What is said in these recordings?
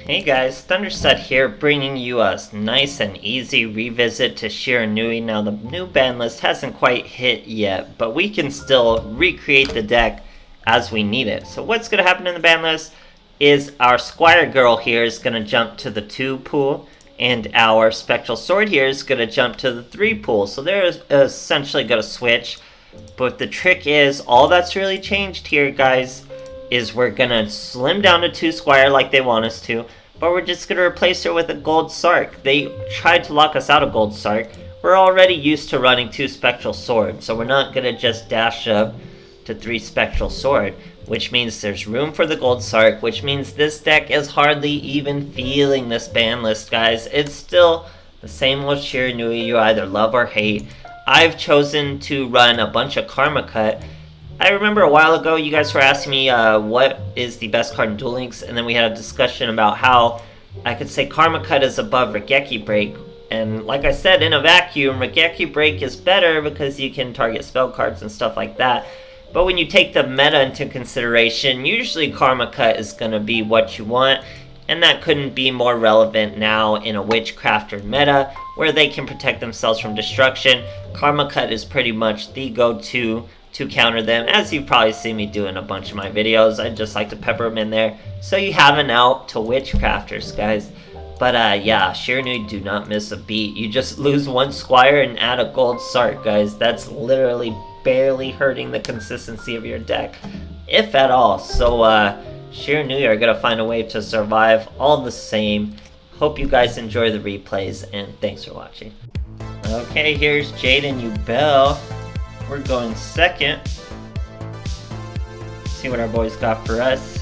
Hey guys, Thunderstud here, bringing you a nice and easy revisit to Shiranui. Now the new ban list hasn't quite hit yet, but we can still recreate the deck as we need it. So what's going to happen in the ban list is our Squire Girl here is going to jump to the 2 pool, and our Spectral Sword here is going to jump to the 3 pool. So they're essentially going to switch, but the trick is, all that's really changed here, guys, is we're gonna slim down to 2 Squire like they want us to, but we're just gonna replace her with a Gold Sark. They tried to lock us out of Gold Sark. We're already used to running 2 Spectral Sword, so we're not gonna just dash up to 3 Spectral Sword, which means there's room for the Gold Sark, which means this deck is hardly even feeling this ban list, guys. It's still the same old Shiranui you either love or hate. I've chosen to run a bunch of Karma Cut. I remember a while ago you guys were asking me what is the best card in Duel Links, and then we had a discussion about how I could say Karma Cut is above Regeki Break, and like I said, in a vacuum, Regeki Break is better because you can target spell cards and stuff like that. But when you take the meta into consideration, usually Karma Cut is going to be what you want, and that couldn't be more relevant now in a Witchcrafter meta where they can protect themselves from destruction. Karma Cut is pretty much the go-to to counter them, as you've probably seen me do in a bunch of my videos. I just like to pepper them in there so you have an out to Witchcrafters, guys. But yeah, Shiranui, do not miss a beat. You just lose 1 Squire and add a Gold Sark, guys. That's literally barely hurting the consistency of your deck, if at all. So Shiranui are gonna find a way to survive all the same. Hope you guys enjoy the replays, and thanks for watching. Okay, here's Jaden, you bell. We're going second. See what our boys got for us.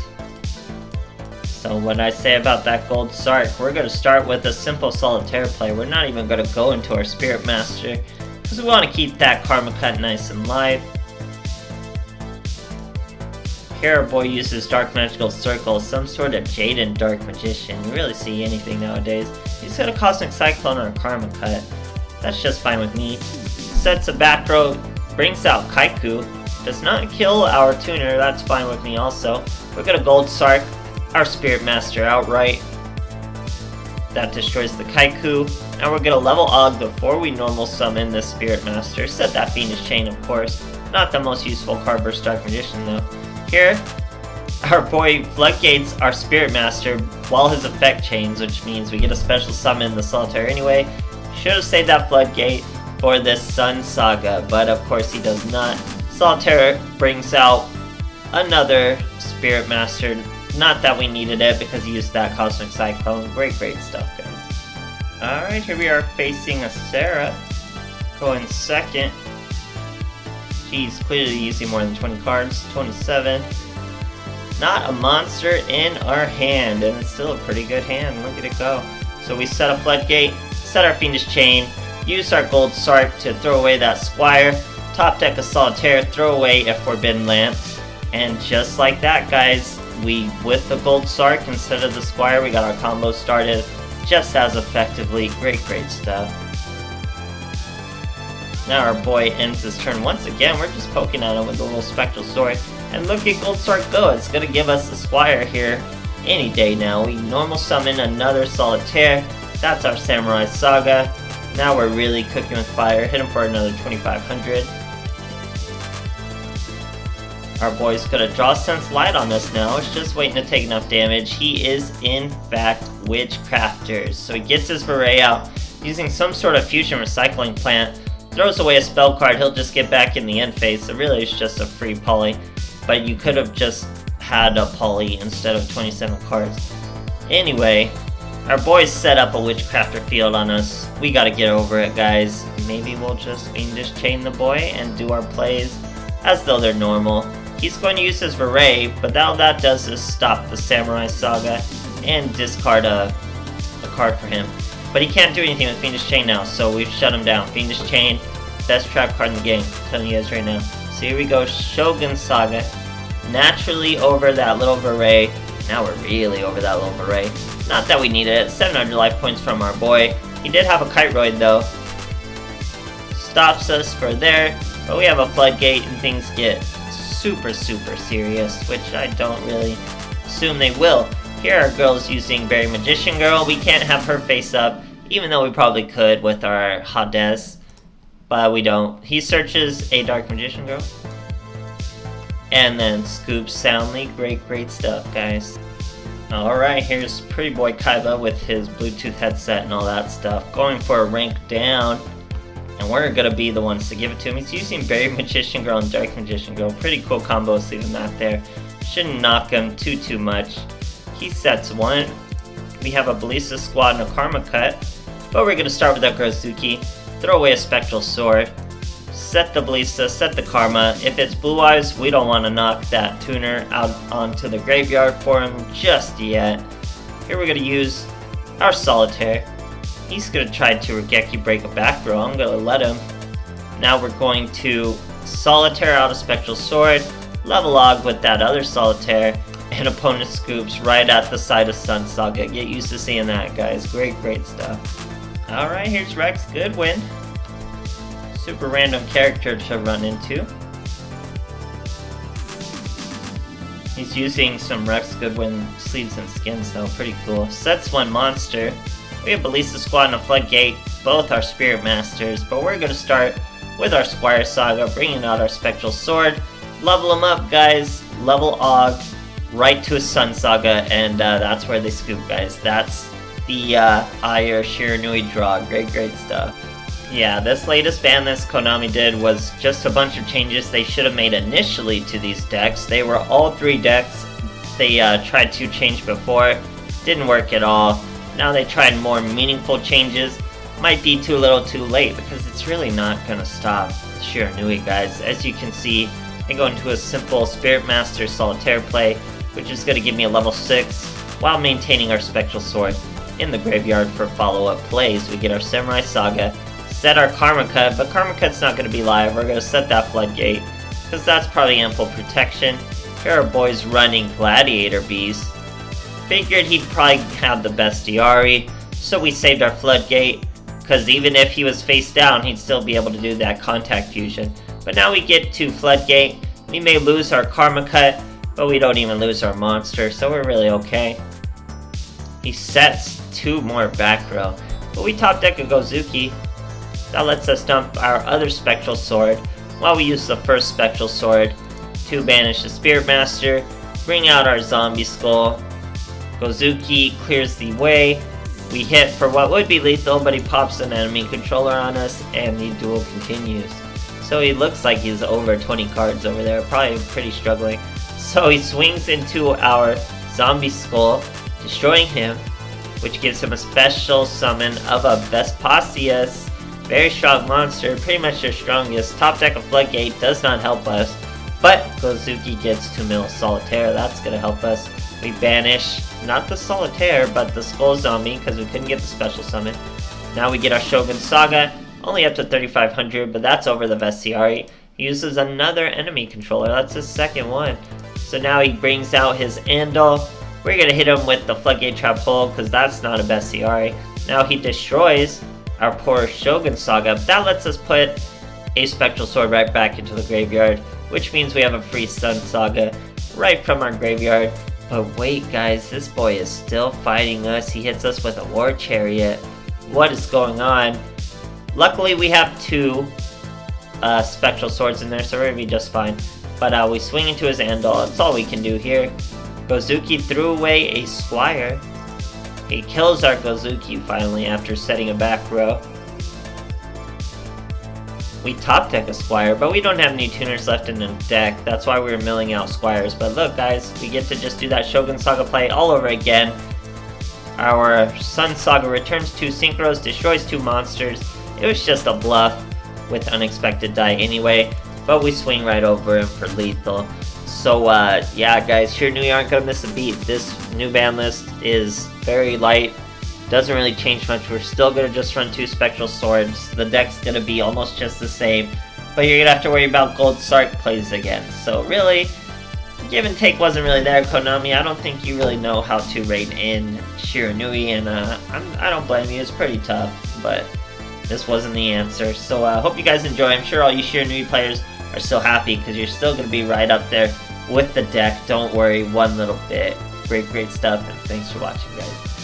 So what I say about that Gold Sark, we're going to start with a simple Solitaire play. We're not even going to go into our Spirit Master, because we want to keep that Karma Cut nice and live. Here our boy uses Dark Magical Circle, some sort of Jaden Dark Magician. You really see anything nowadays. He's got a Cosmic Cyclone or a Karma Cut. That's just fine with me. Sets a back row, brings out Kaiku, does not kill our tuner, that's fine with me also. We're gonna Gold Sark our Spirit Master outright. That destroys the Kaiku. Now we're gonna level Og before we normal summon the Spirit Master. Set that Fiendish Chain, of course. Not the most useful card versus Dark Magician though. Here, our boy Floodgates our Spirit Master while his effect chains, which means we get a special summon the Solitaire anyway. Should have saved that Floodgate for this Sun Saga, but of course he does not. Solitaire brings out another Spirit Master. Not that we needed it because he used that Cosmic Cyclone. Great stuff, guys. Alright, here we are facing a Sarah. Going second. She's clearly using more than 20 cards. 27. Not a monster in our hand, and it's still a pretty good hand. Look at it go. So we set a Floodgate, set our Fiendish Chain, use our Gold Sark to throw away that Squire, top deck a Solitaire, throw away a Forbidden Lance, and just like that, guys, with the Gold Sark instead of the Squire, we got our combo started just as effectively. Great stuff. Now our boy ends his turn once again. We're just poking at him with a little Spectral Sword, and look at Gold Sark go. It's gonna give us a Squire here any day now. We normal summon another Solitaire. That's our Samurai Saga. Now we're really cooking with fire. Hit him for another 2,500. Our boy's gonna draw Sense Light on us now. It's just waiting to take enough damage. He is, in fact, Witchcrafters. So he gets his Beret out using some sort of fusion recycling plant. Throws away a spell card. He'll just get back in the end phase. So really it's just a free poly. But you could have just had a poly instead of 27 cards. Anyway, our boys set up a Witchcrafter field on us. We gotta get over it, guys. Maybe we'll just Fiendish Chain the boy and do our plays as though they're normal. He's going to use his Beret, but all that does is stop the Samurai Saga and discard a card for him. But he can't do anything with Fiendish Chain now, so we've shut him down. Fiendish Chain, best trap card in the game. I'm telling you guys right now. So here we go, Shogun Saga. Naturally over that little Beret. Now we're really over that little Beret. Not that we needed it. 700 life points from our boy. He did have a Kiteroid though. Stops us for there, but we have a Floodgate and things get super serious, which I don't really assume they will. Here our girl's using Berry Magician Girl. We can't have her face up, even though we probably could with our Hades. But we don't. He searches a Dark Magician Girl. And then scoops soundly. Great stuff, guys. Alright, here's Pretty Boy Kaiba with his Bluetooth headset and all that stuff. Going for a rank down. And we're gonna be the ones to give it to him. He's using Berry Magician Girl and Dark Magician Girl. Pretty cool combos, leaving that there. Shouldn't knock him too much. He sets one. We have a Ballista Squad and a Karma Cut. But we're gonna start with our Gozuki. Throw away a Spectral Sword. Set the Ballista, set the Karma. If it's Blue Eyes, we don't want to knock that tuner out onto the graveyard for him just yet. Here we're going to use our Solitaire. He's going to try to Regeki break a back row. I'm going to let him. Now we're going to Solitaire out a Spectral Sword, level log with that other Solitaire, and opponent scoops right at the side of Sun Saga. Get used to seeing that, guys. Great stuff. Alright, here's Rex Goodwin. Super random character to run into. He's using some Rex Goodwin sleeves and skins though, pretty cool. Sets one monster. We have Ballista Squad and a Floodgate, both are Spirit Masters, but we're gonna start with our Squire Saga, bringing out our Spectral Sword. Level them up, guys. Level Og, right to a Sun Saga, and that's where they scoop, guys. That's the theyre Shiranui draw. Great stuff. Yeah, this latest Banlist Konami did was just a bunch of changes they should have made initially to these decks. They were all 3 decks they tried to change before. Didn't work at all. Now they tried more meaningful changes. Might be too little too late because it's really not going to stop Shiranui, guys. As you can see, I go into a simple Spirit Master Solitaire play, which is going to give me a level 6 while maintaining our Spectral Sword in the graveyard for follow-up plays. We get our Samurai Saga. Set our Karma Cut, but Karma Cut's not going to be live. We're going to set that Floodgate, because that's probably ample protection. Here are boys running Gladiator Beast. Figured he'd probably have the best Diari, so we saved our Floodgate, because even if he was face down, he'd still be able to do that Contact Fusion. But now we get to Floodgate. We may lose our Karma Cut, but we don't even lose our monster, so we're really okay. He sets 2 more back row, but we top deck a Gozuki. That lets us dump our other Spectral Sword while we use the first Spectral Sword to banish the Spirit Master, bring out our Zombie Skull. Gozuki clears the way. We hit for what would be lethal, but he pops an enemy controller on us and the duel continues. So he looks like he's over 20 cards over there, probably pretty struggling. So he swings into our Zombie Skull, destroying him, which gives him a special summon of a Vespasius. Very strong monster, pretty much their strongest. Top deck of Floodgate does not help us, but Gozuki gets to mill Solitaire, that's going to help us. We banish, not the Solitaire, but the Skull Zombie, because we couldn't get the special summon. Now we get our Shogun Saga, only up to 3500, but that's over the Vestiari. He uses another enemy controller, that's his second one. So now he brings out his Andal. We're going to hit him with the Floodgate Trap Hole, because that's not a Bestiari. Now he destroys our poor Shogun Saga. That lets us put a Spectral Sword right back into the graveyard, which means we have a free Sun Saga right from our graveyard. But wait, guys, this boy is still fighting us. He hits us with a War Chariot. What is going on? Luckily, we have 2 Spectral Swords in there, so we're gonna be just fine. But we swing into his Andal. That's all we can do here. Gozuki threw away a Squire. He kills our Gozuki finally after setting a back row. We top deck a Squire, but we don't have any tuners left in the deck. That's why we were milling out Squires. But look, guys, we get to just do that Shogun Saga play all over again. Our Sun Saga returns 2 synchros, destroys 2 monsters. It was just a bluff with unexpected die anyway, but we swing right over him for lethal. So yeah, guys, Shiranui aren't gonna miss a beat. This new ban list is very light, doesn't really change much. We're still gonna just run 2 Spectral Swords. The deck's gonna be almost just the same, but you're gonna have to worry about Gold Sark plays again. So really, give and take wasn't really there, Konami. I don't think you really know how to rein in Shiranui, and I don't blame you. It's pretty tough, but this wasn't the answer. So I hope you guys enjoy. I'm sure all you Shiranui players are still happy because you're still going to be right up there with the deck. Don't worry one little bit. great stuff, and thanks for watching, guys.